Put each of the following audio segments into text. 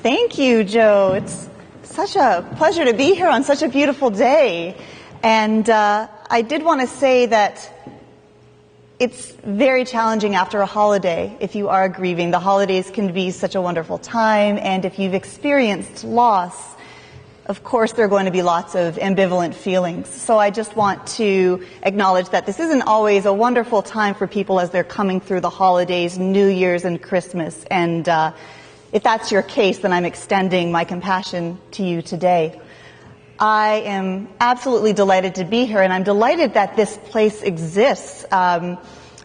Thank you, Joe. It's such a pleasure to be here on such a beautiful day. And I did want to say that it's very challenging after a holiday if you are grieving. The holidays can be such a wonderful time, and if you've experienced loss, of course there are going to be lots of ambivalent feelings. So I just want to acknowledge that this isn't always a wonderful time for people as they're coming through the holidays, New Year's and Christmas. And if that's your case, then I'm extending my compassion to you today. I am absolutely delighted to be here, and I'm delighted that this place exists. I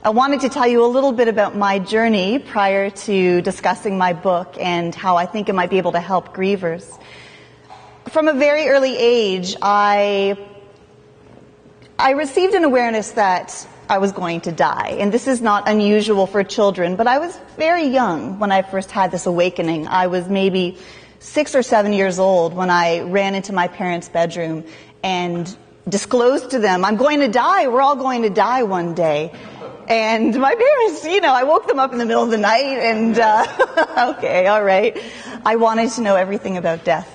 wanted to tell you a little bit about my journey prior to discussing my book and how I think it might be able to help grievers. From a very early age, I received an awareness that I was going to die. And this is not unusual for children, but I was very young when I first had this awakening. I was maybe 6 or 7 years old when I ran into my parents' bedroom and disclosed to them, I'm going to die. We're all going to die one day. And my parents, I woke them up in the middle of the night and, okay, all right. I wanted to know everything about death.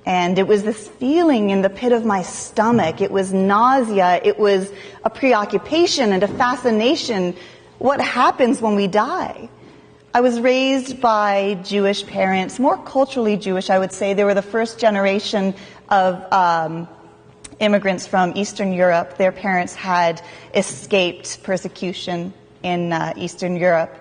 And it was this feeling in the pit of my stomach. It was nausea. It was a preoccupation and a fascination. What happens when we die? I was raised by Jewish parents, more culturally Jewish, I would say. They were the first generation of immigrants from Eastern Europe. Their parents had escaped persecution in Eastern Europe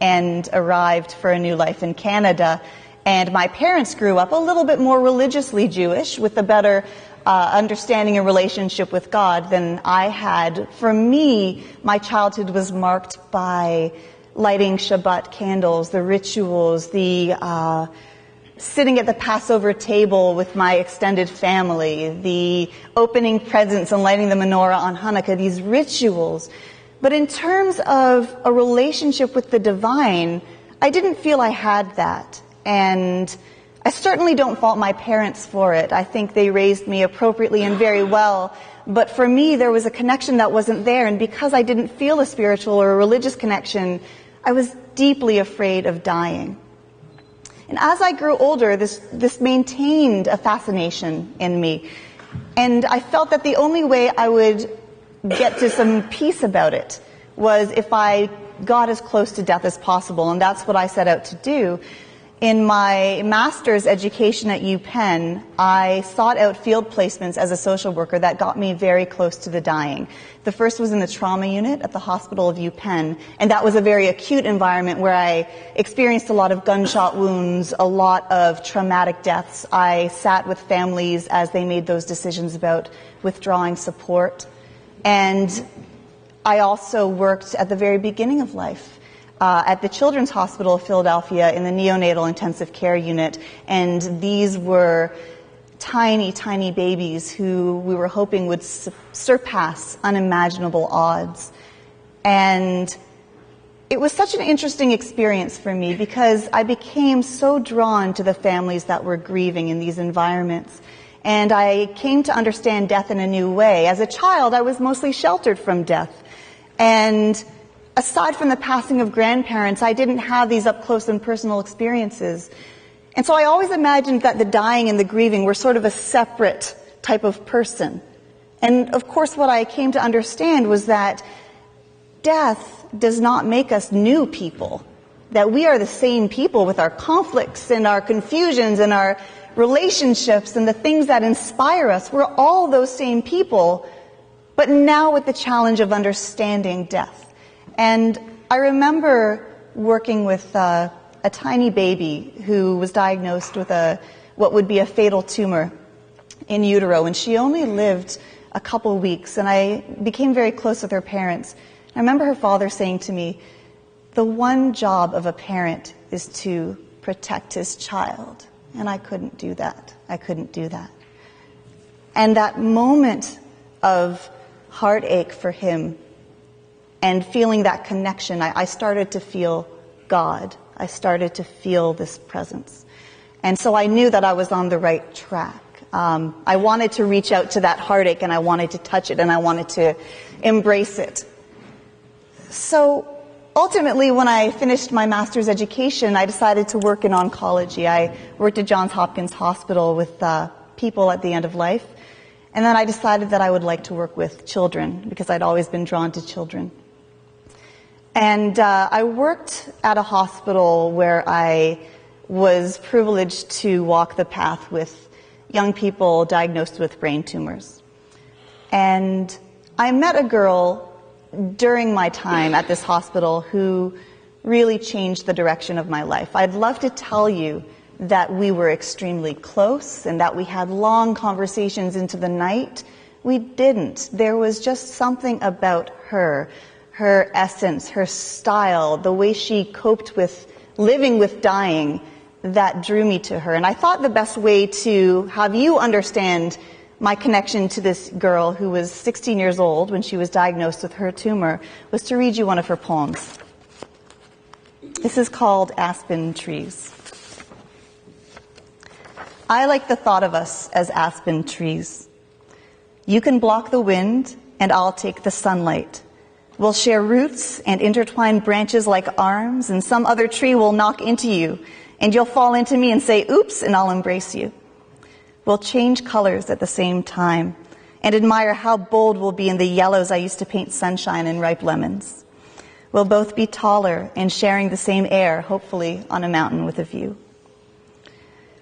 and arrived for a new life in Canada. And my parents grew up a little bit more religiously Jewish with a better understanding and relationship with God than I had. For me, my childhood was marked by lighting Shabbat candles, the rituals, the sitting at the Passover table with my extended family, the opening presents and lighting the menorah on Hanukkah, these rituals. But in terms of a relationship with the divine, I didn't feel I had that. And I certainly don't fault my parents for it. I think they raised me appropriately and very well. But for me, there was a connection that wasn't there. And because I didn't feel a spiritual or a religious connection, I was deeply afraid of dying. And as I grew older, this maintained a fascination in me. And I felt that the only way I would get to some peace about it was if I got as close to death as possible. And that's what I set out to do. In my master's education at UPenn, I sought out field placements as a social worker that got me very close to the dying. The first was in the trauma unit at the hospital of UPenn, and that was a very acute environment where I experienced a lot of gunshot wounds, a lot of traumatic deaths. I sat with families as they made those decisions about withdrawing support. And I also worked at the very beginning of life. At the Children's Hospital of Philadelphia in the neonatal intensive care unit, and these were tiny, tiny babies who we were hoping would surpass unimaginable odds. And it was such an interesting experience for me because I became so drawn to the families that were grieving in these environments. And I came to understand death in a new way. As a child, I was mostly sheltered from death. And aside from the passing of grandparents, I didn't have these up-close and personal experiences. And so I always imagined that the dying and the grieving were sort of a separate type of person. And of course, what I came to understand was that death does not make us new people, that we are the same people with our conflicts and our confusions and our relationships and the things that inspire us. We're all those same people, but now with the challenge of understanding death. And I remember working with a tiny baby who was diagnosed with what would be a fatal tumor in utero, and she only lived a couple weeks, and I became very close with her parents. I remember her father saying to me, the one job of a parent is to protect his child, and I couldn't do that. I couldn't do that. And that moment of heartache for him and feeling that connection, I started to feel God. I started to feel this presence. And so I knew that I was on the right track. I wanted to reach out to that heartache, and I wanted to touch it, and I wanted to embrace it. So ultimately, when I finished my master's education, I decided to work in oncology. I worked at Johns Hopkins Hospital with people at the end of life. And then I decided that I would like to work with children because I'd always been drawn to children. And I worked at a hospital where I was privileged to walk the path with young people diagnosed with brain tumors. And I met a girl during my time at this hospital who really changed the direction of my life. I'd love to tell you that we were extremely close and that we had long conversations into the night. We didn't. There was just something about her essence, her style, the way she coped with living with dying that drew me to her. And I thought the best way to have you understand my connection to this girl who was 16 years old when she was diagnosed with her tumor was to read you one of her poems. This is called Aspen Trees. I like the thought of us as aspen trees. You can block the wind, and I'll take the sunlight. We'll share roots and intertwine branches like arms, and some other tree will knock into you, and you'll fall into me and say, oops, and I'll embrace you. We'll change colors at the same time and admire how bold we'll be in the yellows I used to paint sunshine and ripe lemons. We'll both be taller and sharing the same air, hopefully on a mountain with a view.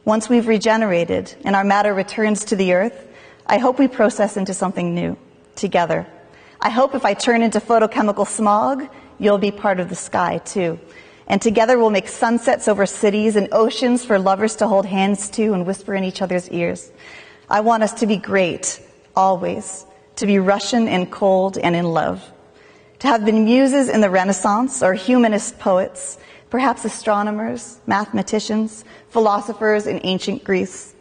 Once we've regenerated and our matter returns to the earth, I hope we process into something new together. I hope if I turn into photochemical smog, you'll be part of the sky too. And together we'll make sunsets over cities and oceans for lovers to hold hands to and whisper in each other's ears. I want us to be great, always, to be Russian and cold and in love, to have been muses in the Renaissance or humanist poets, perhaps astronomers, mathematicians, philosophers in ancient Greece.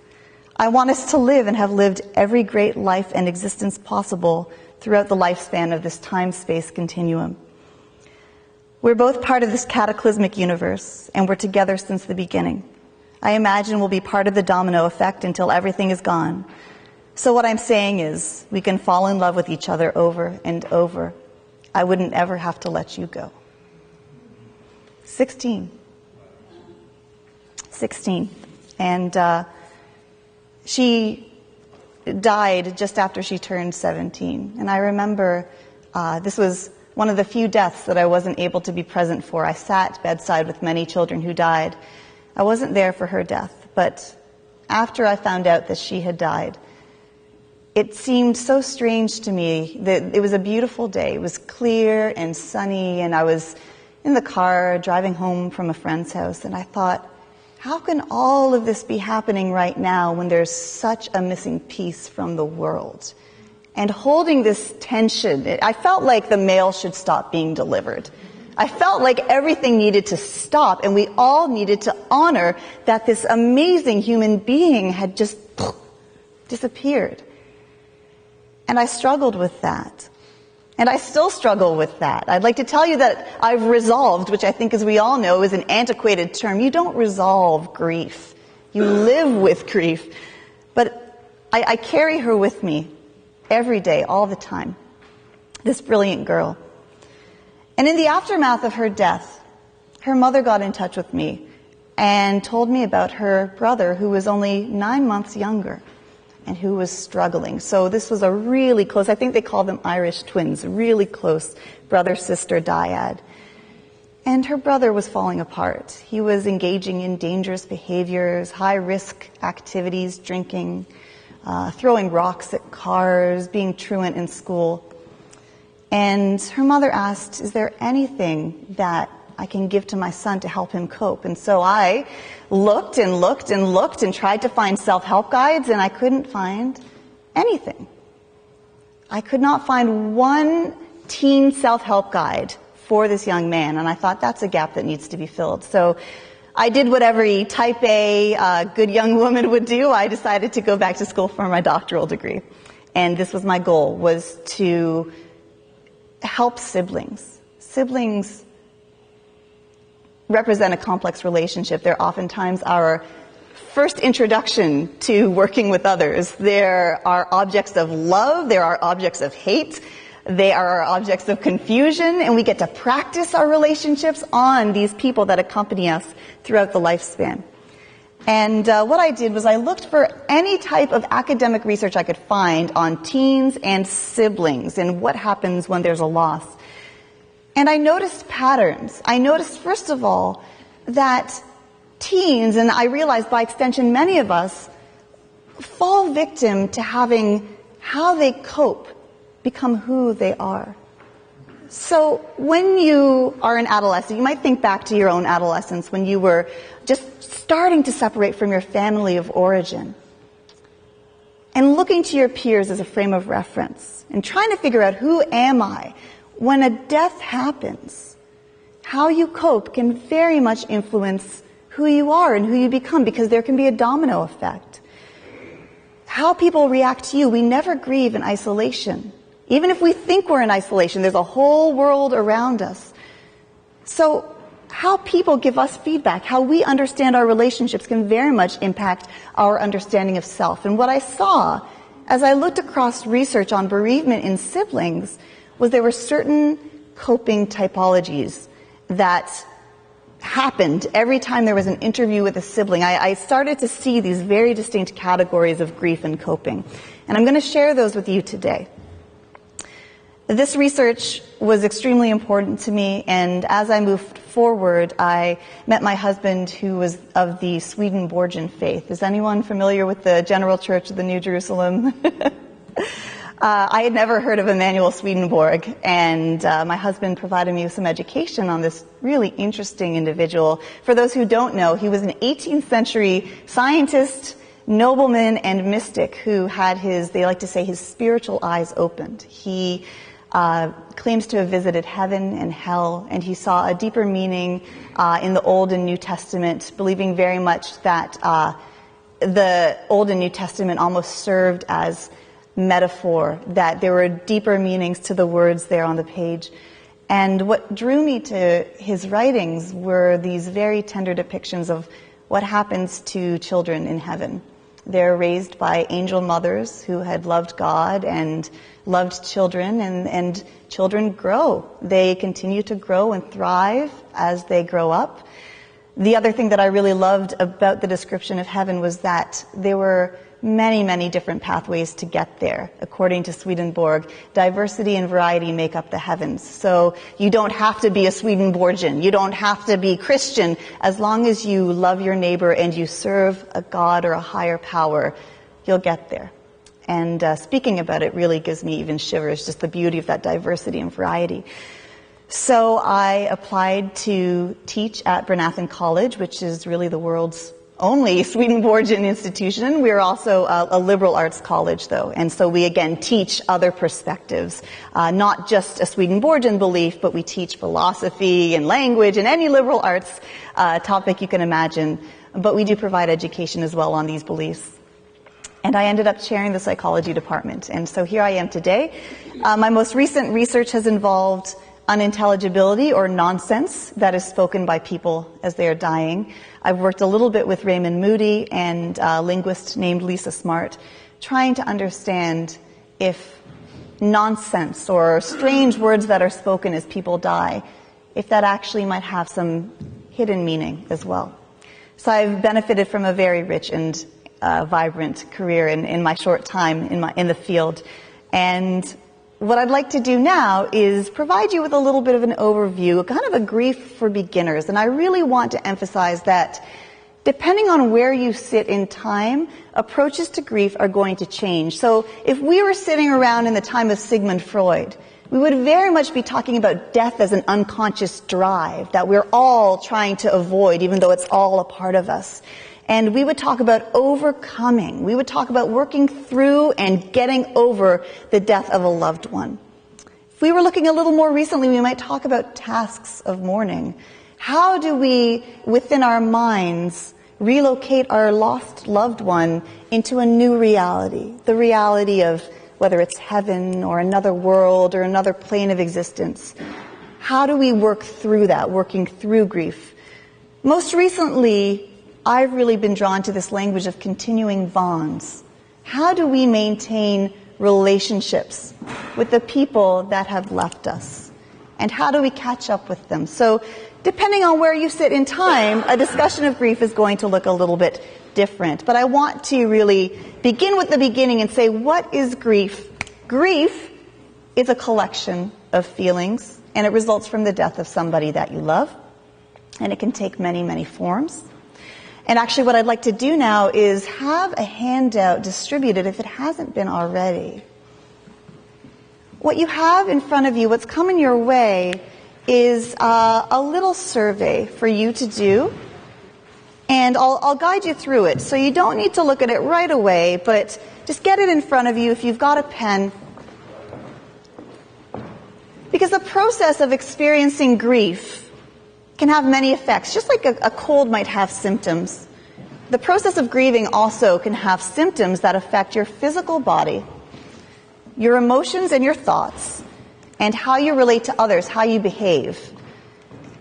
I want us to live and have lived every great life and existence possible throughout the lifespan of this time-space continuum. We're both part of this cataclysmic universe, and we're together since the beginning. I imagine we'll be part of the domino effect until everything is gone. So what I'm saying is, we can fall in love with each other over and over. I wouldn't ever have to let you go. 16. And she died just after she turned 17. And I remember this was one of the few deaths that I wasn't able to be present for. I sat bedside with many children who died. I wasn't there for her death, but after I found out that she had died, it seemed so strange to me that it was a beautiful day. It was clear and sunny, and I was in the car driving home from a friend's house, and I thought, how can all of this be happening right now when there's such a missing piece from the world? And holding this tension, I felt like the mail should stop being delivered. I felt like everything needed to stop, and we all needed to honor that this amazing human being had just disappeared. And I struggled with that. And I still struggle with that. I'd like to tell you that I've resolved, which I think, as we all know, is an antiquated term. You don't resolve grief. You live with grief. But I carry her with me every day, all the time. This brilliant girl. And in the aftermath of her death, her mother got in touch with me and told me about her brother, who was only 9 months younger and who was struggling. So this was a really close, I think they call them Irish twins, really close brother-sister dyad. And her brother was falling apart. He was engaging in dangerous behaviors, high-risk activities, drinking, throwing rocks at cars, being truant in school. And her mother asked, is there anything that I can give to my son to help him cope? And so I looked and looked and looked and tried to find self-help guides, and I couldn't find anything. I could not find one teen self-help guide for this young man, and I thought that's a gap that needs to be filled. So I did what every type A good young woman would do. I decided to go back to school for my doctoral degree. And this was my goal, was to help siblings. Siblings represent a complex relationship. They're oftentimes our first introduction to working with others. There are objects of love. There are objects of hate. They are our objects of confusion, and we get to practice our relationships on these people that accompany us throughout the lifespan. And what I did was I looked for any type of academic research I could find on teens and siblings and what happens when there's a loss. And I noticed patterns. I noticed, first of all, that teens, and I realized by extension many of us, fall victim to having how they cope become who they are. So when you are an adolescent, you might think back to your own adolescence when you were just starting to separate from your family of origin and looking to your peers as a frame of reference and trying to figure out who am I when a death happens. How you cope can very much influence who you are and who you become, because there can be a domino effect. How people react to you, we never grieve in isolation. Even if we think we're in isolation, there's a whole world around us. So how people give us feedback, how we understand our relationships can very much impact our understanding of self. And what I saw as I looked across research on bereavement in siblings was there were certain coping typologies that happened every time there was an interview with a sibling. I started to see these very distinct categories of grief and coping. And I'm going to share those with you today. This research was extremely important to me, and as I moved forward, I met my husband, who was of the Swedenborgian faith. Is anyone familiar with the General Church of the New Jerusalem? I had never heard of Emanuel Swedenborg, and my husband provided me with some education on this really interesting individual. For those who don't know, he was an 18th century scientist, nobleman, and mystic who had they like to say, his spiritual eyes opened. He claims to have visited heaven and hell, and he saw a deeper meaning in the Old and New Testament, believing very much that the Old and New Testament almost served as metaphor, that there were deeper meanings to the words there on the page. And what drew me to his writings were these very tender depictions of what happens to children in heaven. They're raised by angel mothers who had loved God and loved children, and children grow. They continue to grow and thrive as they grow up. The other thing that I really loved about the description of heaven was that there were many, many different pathways to get there. According to Swedenborg, diversity and variety make up the heavens. So you don't have to be a Swedenborgian. You don't have to be Christian. As long as you love your neighbor and you serve a God or a higher power, you'll get there. And speaking about it really gives me even shivers, just the beauty of that diversity and variety. So I applied to teach at Bernathen College, which is really the world's only Swedenborgian institution. We're also a liberal arts college, though, and so we again teach other perspectives, not just a Swedenborgian belief, but we teach philosophy and language and any liberal arts topic you can imagine. But we do provide education as well on these beliefs. And I ended up chairing the psychology department, and so here I am today. My most recent research has involved unintelligibility or nonsense that is spoken by people as they are dying. I've worked a little bit with Raymond Moody and a linguist named Lisa Smart, trying to understand if nonsense or strange words that are spoken as people die, if that actually might have some hidden meaning as well. So I've benefited from a very rich and vibrant career in my short time in the field. And what I'd like to do now is provide you with a little bit of an overview, kind of a grief for beginners. And I really want to emphasize that depending on where you sit in time, approaches to grief are going to change. So if we were sitting around in the time of Sigmund Freud, we would very much be talking about death as an unconscious drive that we're all trying to avoid, even though it's all a part of us. And we would talk about overcoming. We would talk about working through and getting over the death of a loved one. If we were looking a little more recently, we might talk about tasks of mourning. How do we, within our minds, relocate our lost loved one into a new reality? The reality of whether it's heaven or another world or another plane of existence. How do we work through that, working through grief? Most recently, I've really been drawn to this language of continuing bonds. How do we maintain relationships with the people that have left us. And how do we catch up with them? So depending on where you sit in time, a discussion of grief is going to look a little bit different. But I want to really begin with the beginning and say, what is grief? Grief is a collection of feelings, and it results from the death of somebody that you love. And it can take many, many forms. And actually what I'd like to do now is have a handout distributed if it hasn't been already. What you have in front of you, what's coming your way, is a little survey for you to do. And I'll guide you through it. So you don't need to look at it right away, but just get it in front of you if you've got a pen. Because the process of experiencing grief can have many effects, just like a cold might have symptoms. The process of grieving also can have symptoms that affect your physical body, your emotions and your thoughts, and how you relate to others, how you behave.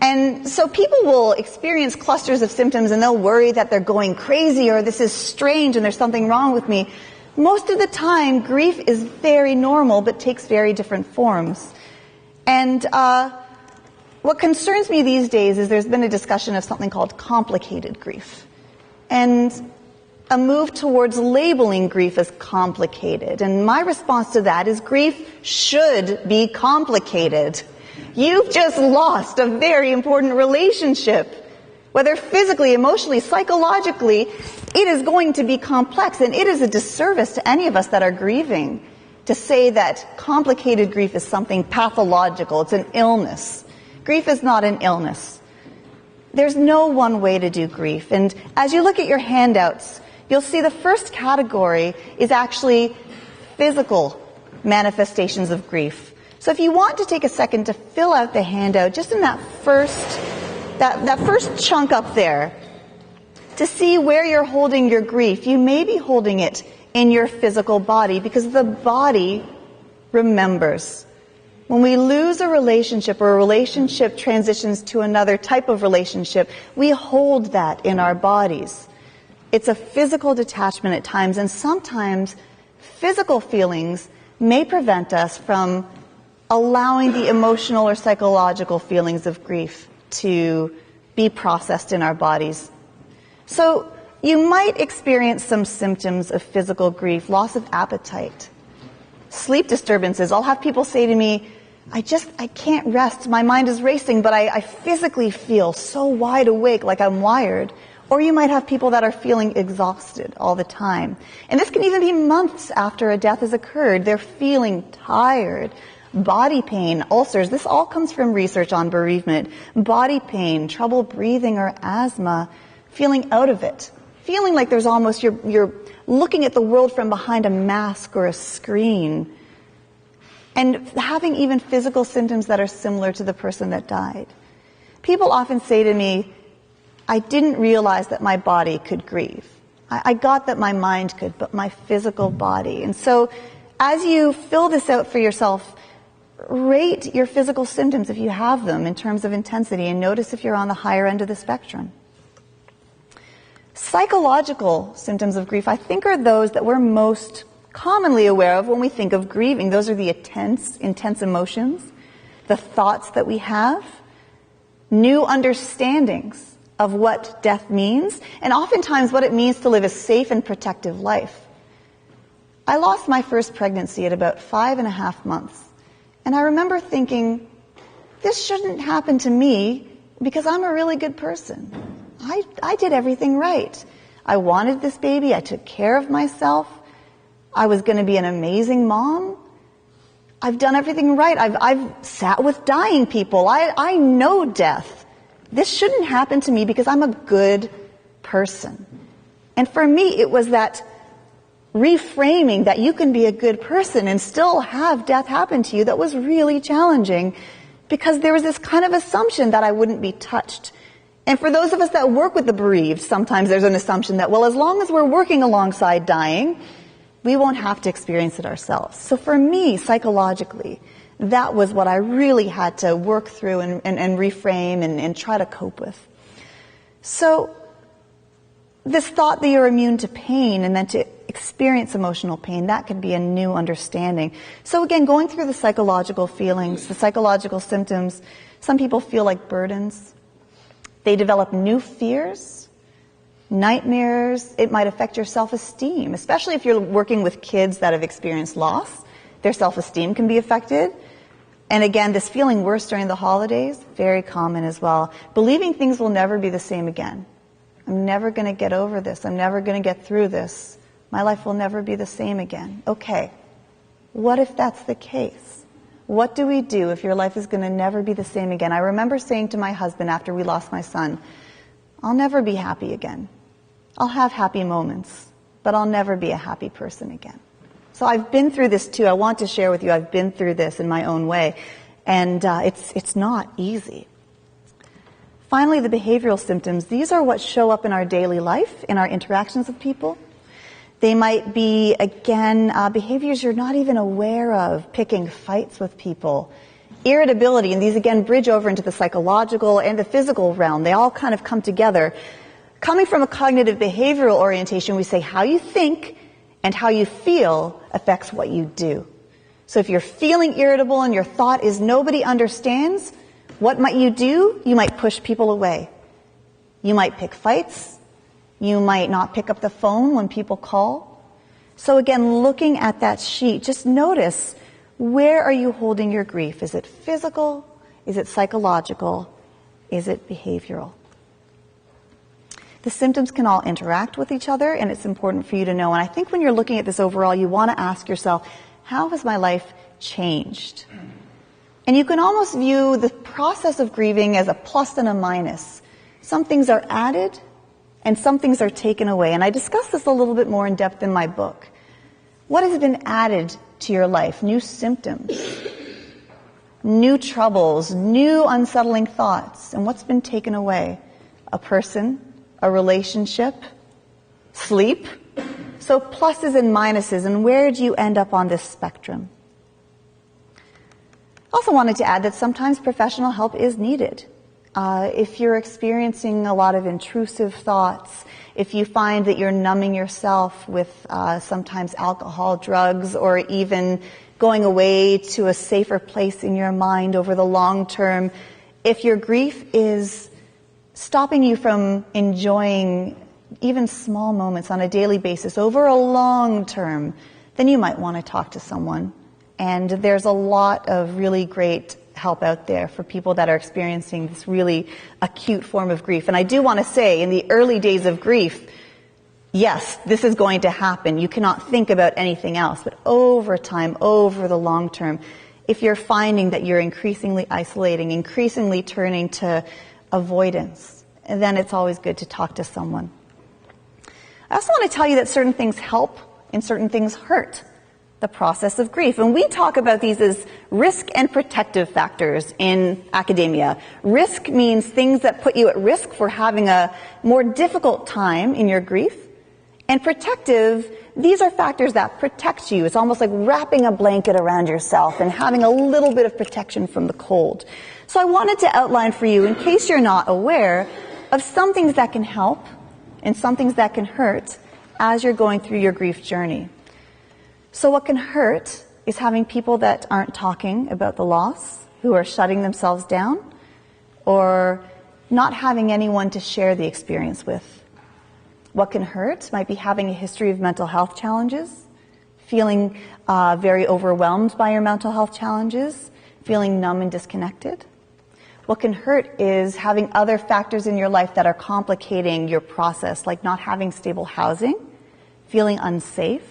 And so people will experience clusters of symptoms and they'll worry that they're going crazy or this is strange and there's something wrong with me. Most of the time, grief is very normal but takes very different forms. And what concerns me these days is there's been a discussion of something called complicated grief. And a move towards labeling grief as complicated. And my response to that is grief should be complicated. You've just lost a very important relationship. Whether physically, emotionally, psychologically, it is going to be complex. And it is a disservice to any of us that are grieving to say that complicated grief is something pathological. It's an illness. Grief is not an illness. There's no one way to do grief. And as you look at your handouts, you'll see the first category is actually physical manifestations of grief. So if you want to take a second to fill out the handout, just in that first chunk up there, to see where you're holding your grief, you may be holding it in your physical body because the body remembers. When we lose a relationship or a relationship transitions to another type of relationship, we hold that in our bodies. It's a physical detachment at times, and sometimes physical feelings may prevent us from allowing the emotional or psychological feelings of grief to be processed in our bodies. So you might experience some symptoms of physical grief, loss of appetite, sleep disturbances. I'll have people say to me, I can't rest. My mind is racing, but I physically feel so wide awake, like I'm wired. Or you might have people that are feeling exhausted all the time. And this can even be months after a death has occurred. They're feeling tired. Body pain, ulcers. This all comes from research on bereavement. Body pain, trouble breathing or asthma, feeling out of it. Feeling like there's almost, you're looking at the world from behind a mask or a screen. And having even physical symptoms that are similar to the person that died. People often say to me, I didn't realize that my body could grieve. I got that my mind could, but my physical body. And so as you fill this out for yourself, rate your physical symptoms if you have them in terms of intensity and notice if you're on the higher end of the spectrum. Psychological symptoms of grief, I think, are those that we're most commonly aware of when we think of grieving. Those are the intense emotions, the thoughts that we have, new understandings of what death means, and oftentimes what it means to live a safe and protective life. I lost my first pregnancy at about 5.5 months, and I remember thinking, this shouldn't happen to me because I'm a really good person. I did everything right. I wanted this baby. I took care of myself. I was going to be an amazing mom. I've done everything right. I've sat with dying people. I know death. This shouldn't happen to me because I'm a good person. And for me, it was that reframing that you can be a good person and still have death happen to you that was really challenging because there was this kind of assumption that I wouldn't be touched. And for those of us that work with the bereaved, sometimes there's an assumption that, well, as long as we're working alongside dying, we won't have to experience it ourselves. So for me, psychologically, that was what I really had to work through and reframe and try to cope with. So this thought that you're immune to pain and then to experience emotional pain. That could be a new understanding. So again, going through the psychological feelings, the psychological symptoms, some people feel like burdens. They develop new fears, nightmares. It might affect your self-esteem, especially if you're working with kids that have experienced loss. Their self-esteem can be affected. And again, this feeling worse during the holidays, very common as well. Believing things will never be the same again. I'm never going to get over this. I'm never going to get through this. My life will never be the same again. Okay, what if that's the case? What do we do if your life is going to never be the same again? I remember saying to my husband after we lost my son, I'll never be happy again. I'll have happy moments, but I'll never be a happy person again. So I've been through this too. I want to share with you, I've been through this in my own way. And it's not easy. Finally, the behavioral symptoms. These are what show up in our daily life, in our interactions with people. They might be, again, behaviors you're not even aware of, picking fights with people, irritability, and these again bridge over into the psychological and the physical realm. They all kind of come together. Coming from a cognitive behavioral orientation, we say how you think and how you feel affects what you do. So if you're feeling irritable and your thought is nobody understands, what might you do? You might push people away. You might pick fights. You might not pick up the phone when people call. So again, looking at that sheet, just notice, where are you holding your grief? Is it physical? Is it psychological? Is it behavioral? The symptoms can all interact with each other, and it's important for you to know. And I think when you're looking at this overall, you want to ask yourself, how has my life changed? And you can almost view the process of grieving as a plus and a minus. Some things are added, and some things are taken away. And I discuss this a little bit more in depth in my book. What has been added to your life? New symptoms, new troubles, new unsettling thoughts. And what's been taken away? A person, a relationship, sleep. So pluses and minuses, and where do you end up on this spectrum? I also wanted to add that sometimes professional help is needed. If you're experiencing a lot of intrusive thoughts, if you find that you're numbing yourself with sometimes alcohol, drugs, or even going away to a safer place in your mind over the long term, if your grief is stopping you from enjoying even small moments on a daily basis over a long term, then you might want to talk to someone. And there's a lot of really great help out there for people that are experiencing this really acute form of grief. And I do want to say, in the early days of grief, yes, this is going to happen. You cannot think about anything else. But over time, over the long term, if you're finding that you're increasingly isolating, increasingly turning to avoidance, then it's always good to talk to someone. I also want to tell you that certain things help and certain things hurt the process of grief. And we talk about these as risk and protective factors in academia. Risk means things that put you at risk for having a more difficult time in your grief. And protective, these are factors that protect you. It's almost like wrapping a blanket around yourself and having a little bit of protection from the cold. So I wanted to outline for you, in case you're not aware, of some things that can help and some things that can hurt as you're going through your grief journey. So what can hurt is having people that aren't talking about the loss, who are shutting themselves down, or not having anyone to share the experience with. What can hurt might be having a history of mental health challenges, feeling very overwhelmed by your mental health challenges, feeling numb and disconnected. What can hurt is having other factors in your life that are complicating your process, like not having stable housing, feeling unsafe,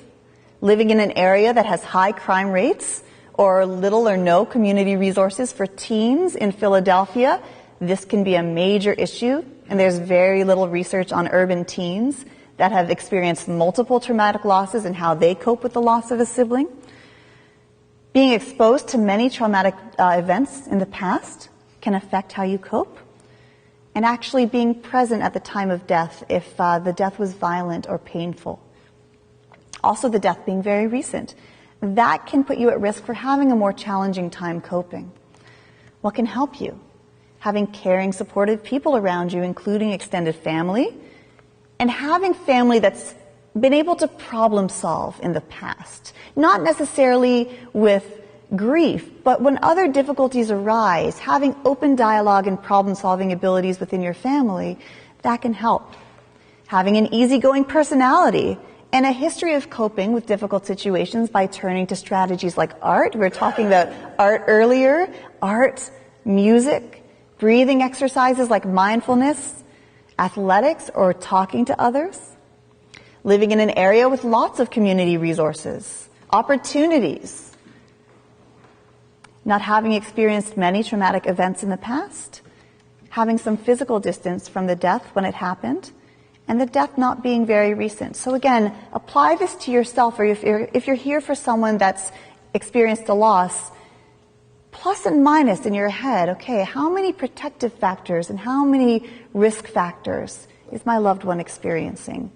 living in an area that has high crime rates or little or no community resources for teens in Philadelphia. This can be a major issue, and there's very little research on urban teens that have experienced multiple traumatic losses and how they cope with the loss of a sibling. Being exposed to many traumatic events in the past can affect how you cope. And actually being present at the time of death if the death was violent or painful. Also the death being very recent. That can put you at risk for having a more challenging time coping. What can help you? Having caring, supportive people around you, including extended family, and having family that's been able to problem solve in the past. Not necessarily with grief, but when other difficulties arise, having open dialogue and problem solving abilities within your family, that can help. Having an easygoing personality and a history of coping with difficult situations by turning to strategies like art. We were talking about art earlier. Art, music, breathing exercises like mindfulness, athletics, or talking to others. Living in an area with lots of community resources, opportunities. Not having experienced many traumatic events in the past. Having some physical distance from the death when it happened. And the death not being very recent. So again, apply this to yourself, or if you're here for someone that's experienced a loss, plus and minus in your head, okay, how many protective factors and how many risk factors is my loved one experiencing?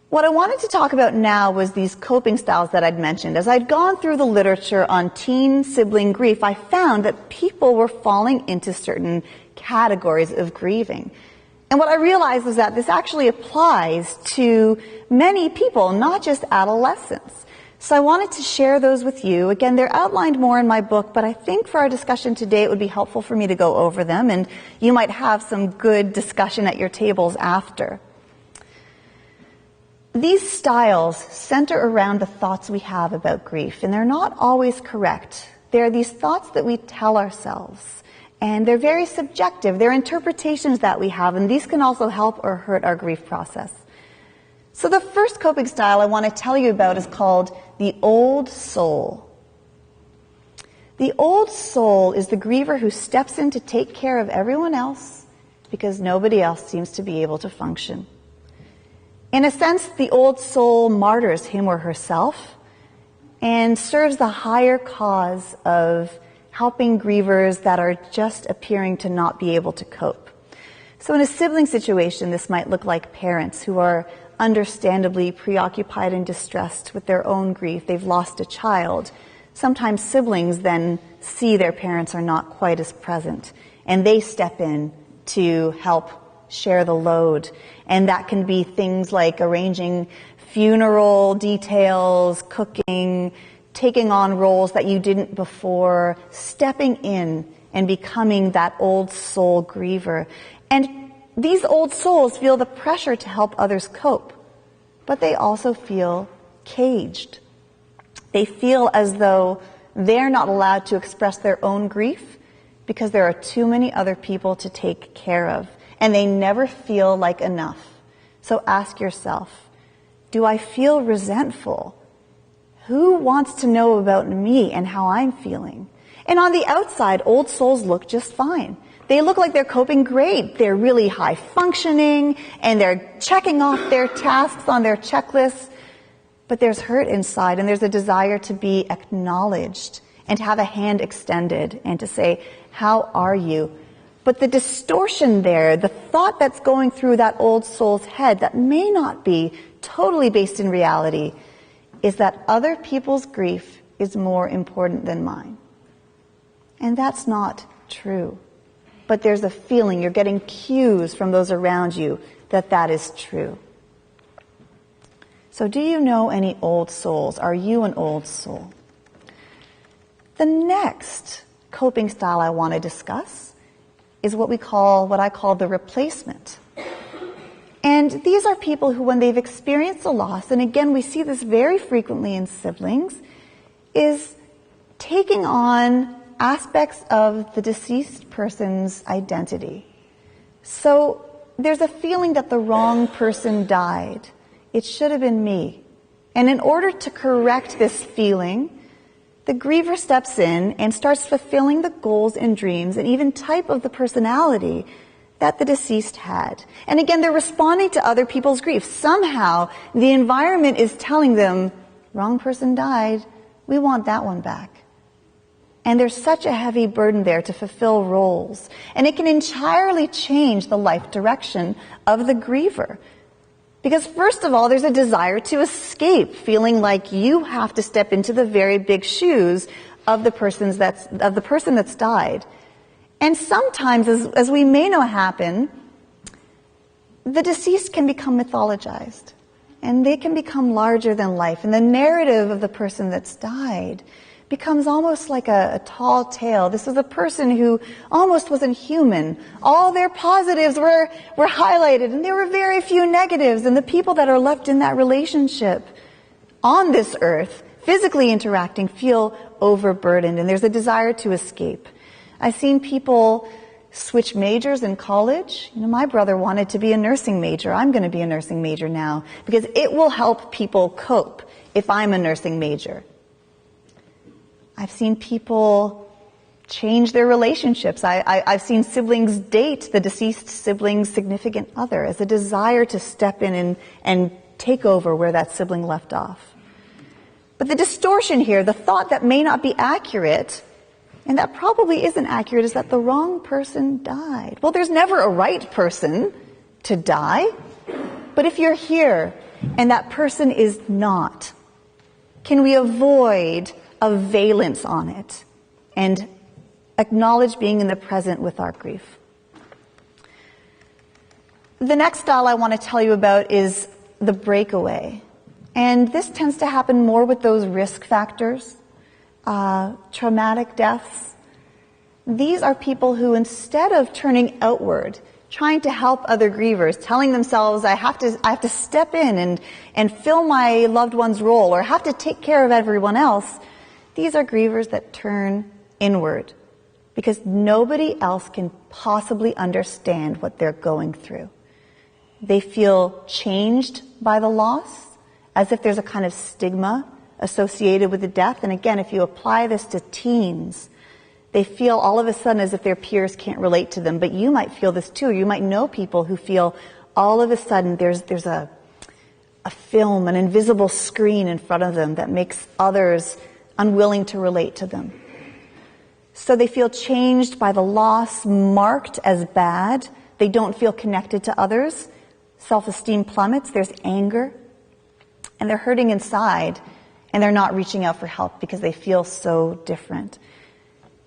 What I wanted to talk about now was these coping styles that I'd mentioned. As I'd gone through the literature on teen sibling grief, I found that people were falling into certain categories of grieving. And what I realized was that this actually applies to many people, not just adolescents. So I wanted to share those with you. Again, they're outlined more in my book, but I think for our discussion today it would be helpful for me to go over them, and you might have some good discussion at your tables after. These styles center around the thoughts we have about grief, and they're not always correct. They're these thoughts that we tell ourselves. And they're very subjective. They're interpretations that we have, and these can also help or hurt our grief process. So the first coping style I want to tell you about is called the old soul. The old soul is the griever who steps in to take care of everyone else because nobody else seems to be able to function. In a sense, the old soul martyrs him or herself and serves the higher cause of helping grievers that are just appearing to not be able to cope. So in a sibling situation, this might look like parents who are understandably preoccupied and distressed with their own grief. They've lost a child. Sometimes siblings then see their parents are not quite as present, and they step in to help share the load. And that can be things like arranging funeral details, cooking, taking on roles that you didn't before, stepping in and becoming that old soul griever. And these old souls feel the pressure to help others cope, but they also feel caged. They feel as though they're not allowed to express their own grief because there are too many other people to take care of, and they never feel like enough. So ask yourself, do I feel resentful? Who wants to know about me and how I'm feeling? And on the outside, old souls look just fine. They look like they're coping great. They're really high functioning, and they're checking off their tasks on their checklists. But there's hurt inside, and there's a desire to be acknowledged and to have a hand extended and to say, how are you? But the distortion there, the thought that's going through that old soul's head that may not be totally based in reality, is that other people's grief is more important than mine. And that's not true. But there's a feeling, you're getting cues from those around you that that is true. So do you know any old souls? Are you an old soul? The next coping style I want to discuss is what I call the replacement. And these are people who, when they've experienced a loss, and again, we see this very frequently in siblings, is taking on aspects of the deceased person's identity. So there's a feeling that the wrong person died. It should have been me. And in order to correct this feeling, the griever steps in and starts fulfilling the goals and dreams and even type of the personality that the deceased had. And again, they're responding to other people's grief. Somehow, the environment is telling them, wrong person died, we want that one back. And there's such a heavy burden there to fulfill roles. And it can entirely change the life direction of the griever. Because first of all, there's a desire to escape, feeling like you have to step into the very big shoes of the person that's died. And sometimes, as we may know happen, the deceased can become mythologized, and they can become larger than life, and the narrative of the person that's died becomes almost like a tall tale. This was a person who almost wasn't human. All their positives were highlighted, and there were very few negatives, and the people that are left in that relationship on this earth, physically interacting, feel overburdened, and there's a desire to escape. I've seen people switch majors in college. My brother wanted to be a nursing major. I'm going to be a nursing major now because it will help people cope if I'm a nursing major. I've seen people change their relationships. I've seen siblings date the deceased sibling's significant other as a desire to step in and take over where that sibling left off. But the distortion here, the thought that may not be accurate, and that probably isn't accurate, is that the wrong person died. Well, there's never a right person to die. But if you're here and that person is not, can we avoid a valence on it and acknowledge being in the present with our grief? The next style I want to tell you about is the breakaway. And this tends to happen more with those risk factors, traumatic deaths. These are people who, instead of turning outward, trying to help other grievers, telling themselves, I have to step in and fill my loved one's role, or have to take care of everyone else, these are grievers that turn inward because nobody else can possibly understand what they're going through. They feel changed by the loss, as if there's a kind of stigma associated with the death. And again, if you apply this to teens, they feel all of a sudden as if their peers can't relate to them. But you might feel this too. You might know people who feel all of a sudden there's a film, an invisible screen in front of them that makes others unwilling to relate to them. So they feel changed by the loss, marked as bad. They don't feel connected to others. Self-esteem plummets. There's anger. And they're hurting inside, and they're not reaching out for help because they feel so different.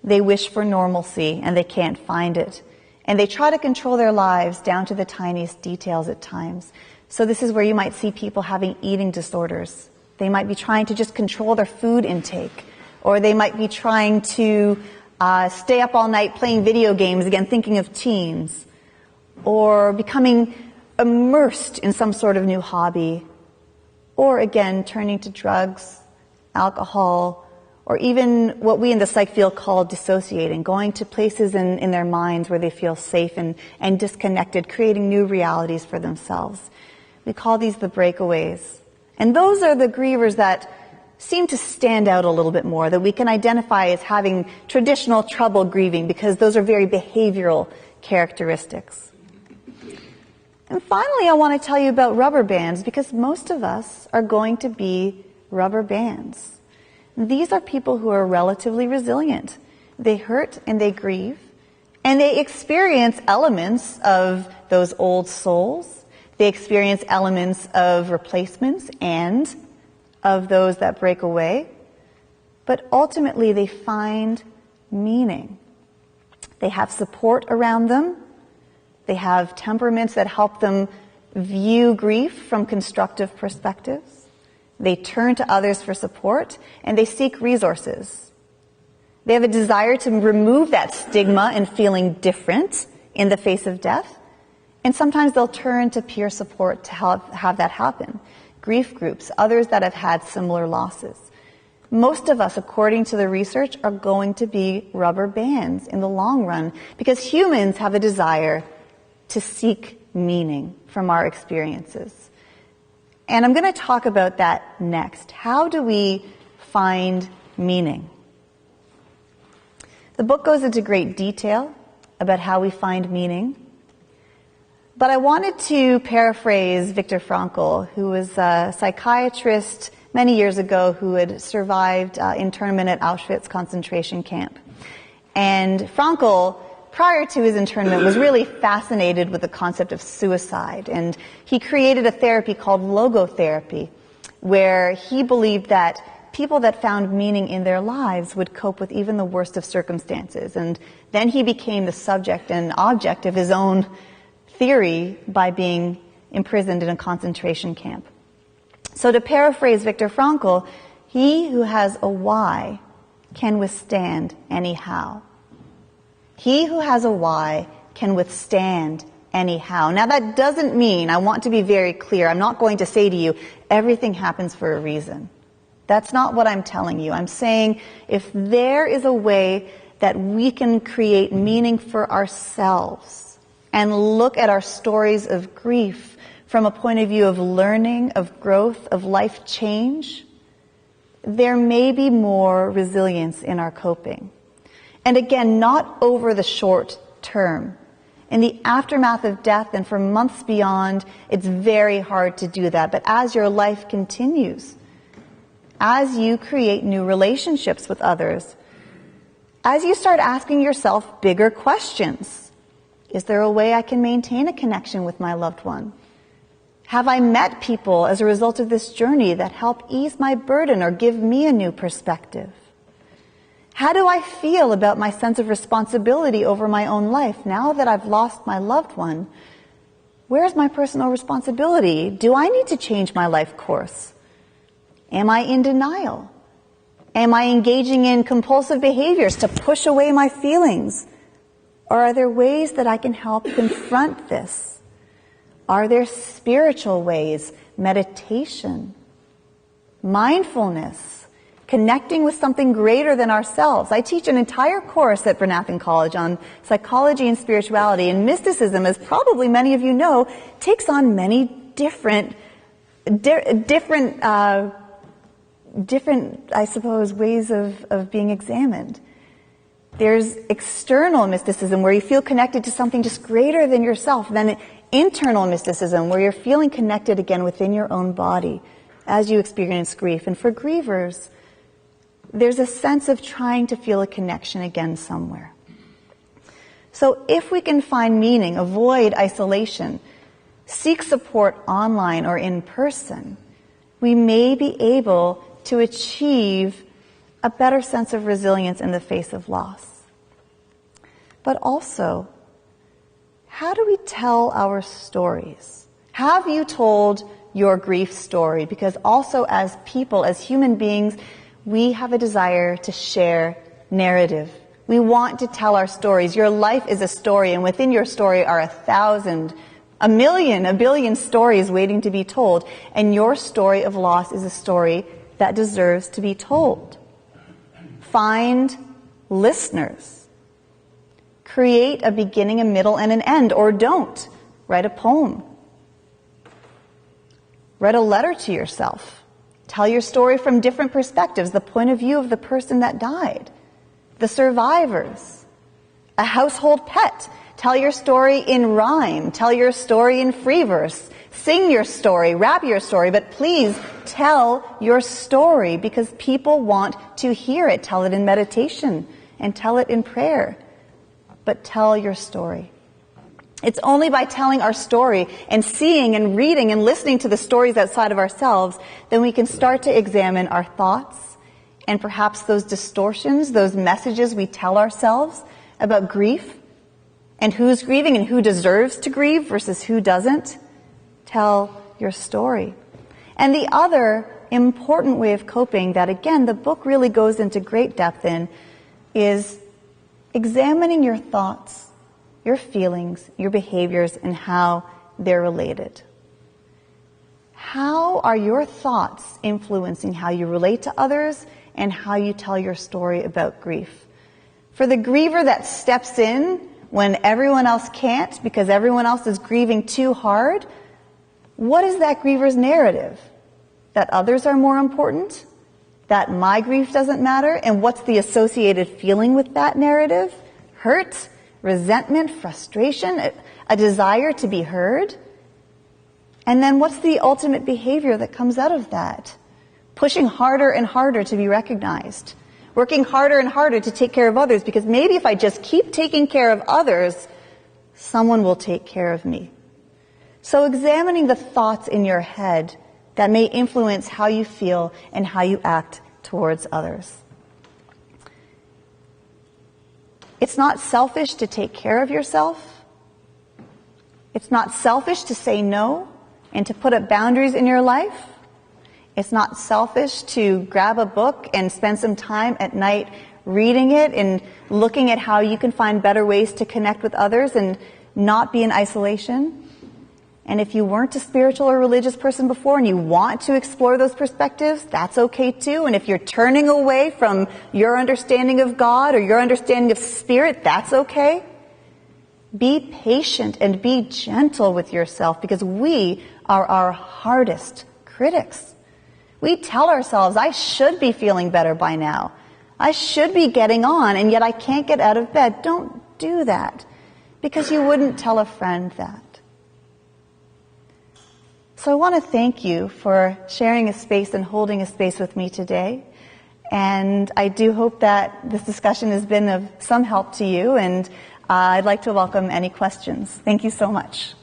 They wish for normalcy, and they can't find it. And they try to control their lives down to the tiniest details at times. So this is where you might see people having eating disorders. They might be trying to just control their food intake, or they might be trying to stay up all night playing video games, again, thinking of teens, or becoming immersed in some sort of new hobby, or again, turning to drugs, alcohol, or even what we in the psych field call dissociating, going to places in their minds where they feel safe and disconnected, creating new realities for themselves. We call these the breakaways. And those are the grievers that seem to stand out a little bit more, that we can identify as having traditional trouble grieving, because those are very behavioral characteristics. And finally, I want to tell you about rubber bands, because most of us are going to be rubber bands. These are people who are relatively resilient. They hurt and they grieve, and they experience elements of those old souls. They experience elements of replacements and of those that break away. But ultimately, they find meaning. They have support around them. They have temperaments that help them view grief from constructive perspectives. They turn to others for support, and they seek resources. They have a desire to remove that stigma and feeling different in the face of death. And sometimes they'll turn to peer support to have that happen. Grief groups, others that have had similar losses. Most of us, according to the research, are going to be rubber bands in the long run, because humans have a desire to seek meaning from our experiences. And I'm going to talk about that next. How do we find meaning? The book goes into great detail about how we find meaning. But I wanted to paraphrase Viktor Frankl, who was a psychiatrist many years ago who had survived internment at Auschwitz concentration camp. And Frankl, prior to his internment, was really fascinated with the concept of suicide. And he created a therapy called logotherapy, where he believed that people that found meaning in their lives would cope with even the worst of circumstances. And then he became the subject and object of his own theory by being imprisoned in a concentration camp. So to paraphrase Viktor Frankl, he who has a why can withstand any how. He who has a why can withstand any how. Now that doesn't mean, I want to be very clear, I'm not going to say to you, everything happens for a reason. That's not what I'm telling you. I'm saying if there is a way that we can create meaning for ourselves and look at our stories of grief from a point of view of learning, of growth, of life change, there may be more resilience in our coping. And again, not over the short term. In the aftermath of death and for months beyond, it's very hard to do that. But as your life continues, as you create new relationships with others, as you start asking yourself bigger questions, is there a way I can maintain a connection with my loved one? Have I met people as a result of this journey that help ease my burden or give me a new perspective? How do I feel about my sense of responsibility over my own life now that I've lost my loved one? Where's my personal responsibility? Do I need to change my life course? Am I in denial? Am I engaging in compulsive behaviors to push away my feelings? Or are there ways that I can help confront this? Are there spiritual ways, meditation, mindfulness, connecting with something greater than ourselves? I teach an entire course at Bernathen College on psychology and spirituality, and mysticism, as probably many of you know, takes on many different, I suppose, ways of being examined. There's external mysticism where you feel connected to something just greater than yourself. Then internal mysticism where you're feeling connected again within your own body as you experience grief. And for grievers, there's a sense of trying to feel a connection again somewhere. So if we can find meaning, avoid isolation, seek support online or in person, we may be able to achieve a better sense of resilience in the face of loss. But also, how do we tell our stories? Have you told your grief story? Because also as people, as human beings, we have a desire to share narrative. We want to tell our stories. Your life is a story, and within your story are 1,000, a million, a billion stories waiting to be told. And your story of loss is a story that deserves to be told. Find listeners. Create a beginning, a middle, and an end, or don't. Write a poem. Write a letter to yourself. Tell your story from different perspectives, the point of view of the person that died, the survivors, a household pet. Tell your story in rhyme. Tell your story in free verse. Sing your story, rap your story, but please tell your story because people want to hear it. Tell it in meditation and tell it in prayer. But tell your story. It's only by telling our story and seeing and reading and listening to the stories outside of ourselves that we can start to examine our thoughts and perhaps those distortions, those messages we tell ourselves about grief and who's grieving and who deserves to grieve versus who doesn't. Tell your story. And the other important way of coping that, again, the book really goes into great depth in is examining your thoughts, your feelings, your behaviors, and how they're related. How are your thoughts influencing how you relate to others and how you tell your story about grief? For the griever that steps in when everyone else can't because everyone else is grieving too hard, what is that griever's narrative? That others are more important? That my grief doesn't matter? And what's the associated feeling with that narrative? Hurt, resentment, frustration, a desire to be heard? And then what's the ultimate behavior that comes out of that? Pushing harder and harder to be recognized. Working harder and harder to take care of others because maybe if I just keep taking care of others, someone will take care of me. So examining the thoughts in your head that may influence how you feel and how you act towards others. It's not selfish to take care of yourself. It's not selfish to say no and to put up boundaries in your life. It's not selfish to grab a book and spend some time at night reading it and looking at how you can find better ways to connect with others and not be in isolation. And if you weren't a spiritual or religious person before and you want to explore those perspectives, that's okay too. And if you're turning away from your understanding of God or your understanding of spirit, that's okay. Be patient and be gentle with yourself, because we are our hardest critics. We tell ourselves, I should be feeling better by now. I should be getting on, and yet I can't get out of bed. Don't do that, because you wouldn't tell a friend that. So I want to thank you for sharing a space and holding a space with me today. And I do hope that this discussion has been of some help to you, and I'd like to welcome any questions. Thank you so much.